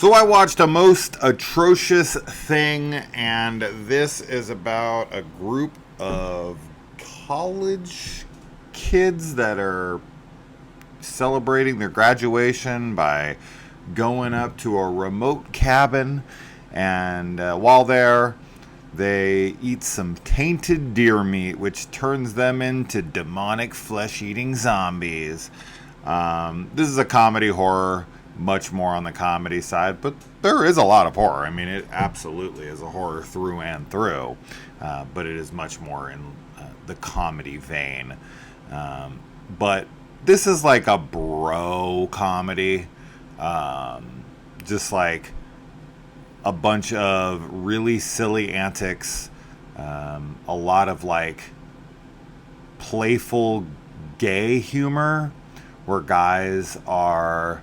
So I watched A Most Atrocious Thing, and this is about a group of college kids that are celebrating their graduation by going up to a remote cabin, and while there, they eat some tainted deer meat, which turns them into demonic flesh-eating zombies. This is a comedy horror, much more on the comedy side, but there is a lot of horror. I mean, it absolutely is a horror through and through, but it is much more in the comedy vein. But this is like a bro comedy, just like a bunch of really silly antics, a lot of like playful gay humor where guys are,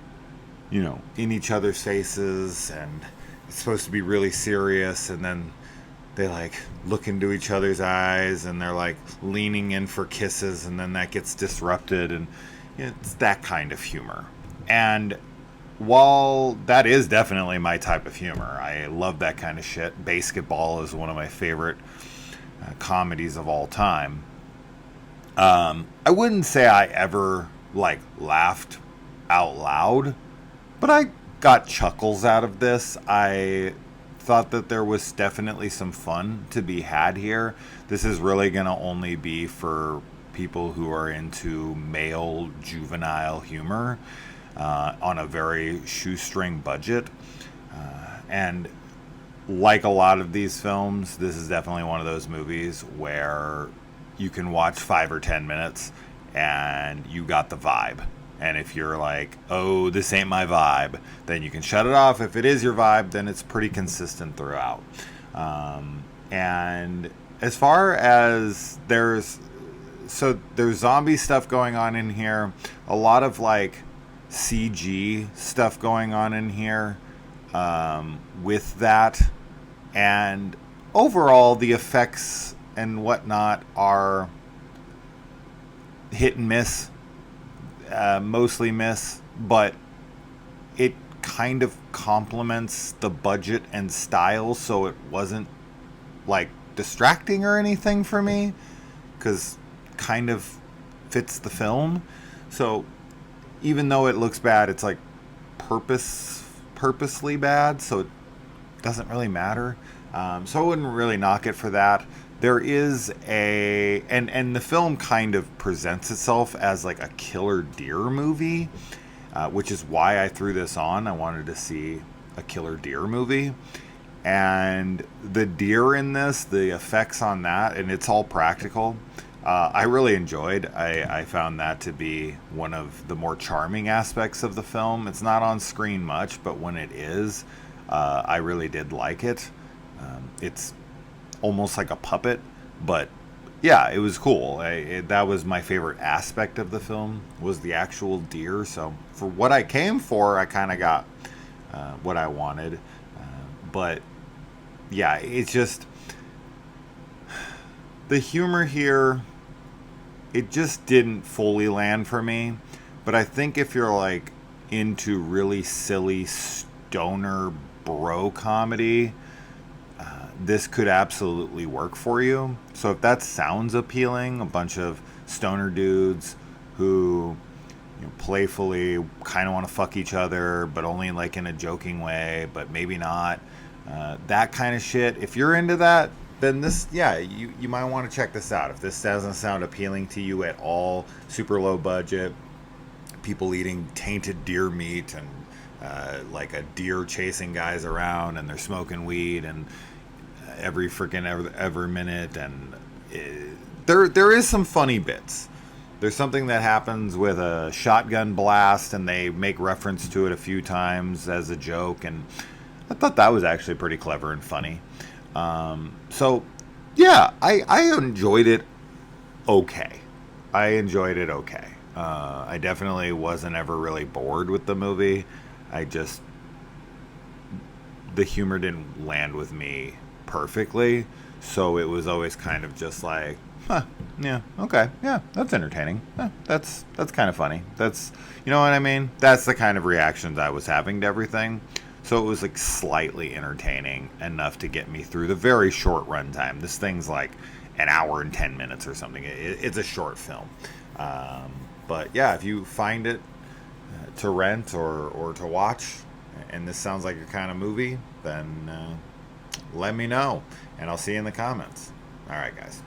in each other's faces and it's supposed to be really serious, and then they like look into each other's eyes and they're like leaning in for kisses, and then that gets disrupted, and it's that kind of humor. And while that is definitely my type of humor, I love that kind of shit. Basketball is one of my favorite comedies of all time. I wouldn't say I ever laughed out loud, but I got chuckles out of this. I thought that there was definitely some fun to be had here. This is really going to only be for people who are into male juvenile humor. On a very shoestring budget. And like a lot of these films, this is definitely one of those movies where you can watch 5 or 10 minutes and you got the vibe. And if you're like, oh, this ain't my vibe, then you can shut it off. If it is your vibe, then it's pretty consistent throughout. And as far as there's zombie stuff going on in here, a lot of CG stuff going on in here with that, and overall the effects and whatnot are hit and miss, mostly miss, but it kind of complements the budget and style, so it wasn't distracting or anything for me, because kind of fits the film. So even though it looks bad, it's purposely bad, so it doesn't really matter. So I wouldn't really knock it for that. There is and the film kind of presents itself as a killer deer movie, which is why I threw this on. I wanted to see a killer deer movie. And the deer in this, the effects on that, and it's all practical. I really enjoyed. I found that to be one of the more charming aspects of the film. It's not on screen much, but when it is, I really did like it. It's almost like a puppet, but yeah, it was cool. That was my favorite aspect of the film, was the actual deer. So for what I came for, I kind of got what I wanted. But yeah, it's just the humor here, it just didn't fully land for me. But I think if you're into really silly stoner bro comedy, this could absolutely work for you. So if that sounds appealing, a bunch of stoner dudes who playfully kind of want to fuck each other, but only in a joking way, but maybe not, that kind of shit, if you're into that, then this, yeah, you might want to check this out. If this doesn't sound appealing to you at all, super low budget, people eating tainted deer meat, and a deer chasing guys around, and they're smoking weed and every minute, and there is some funny bits. There's something that happens with a shotgun blast, and they make reference to it a few times as a joke, and I thought that was actually pretty clever and funny. So yeah, I enjoyed it okay. I definitely wasn't ever really bored with the movie. The humor didn't land with me perfectly, so it was always kind of just yeah, okay, yeah, that's entertaining. That's kind of funny. That's, you know what I mean? That's the kind of reactions I was having to everything. So it was like slightly entertaining enough to get me through the very short runtime. This thing's like an hour and 10 minutes or something. It's a short film. Um, but yeah, if you find it to rent or to watch, and this sounds like your kind of movie, then let me know, and I'll see you in the comments. All right, guys.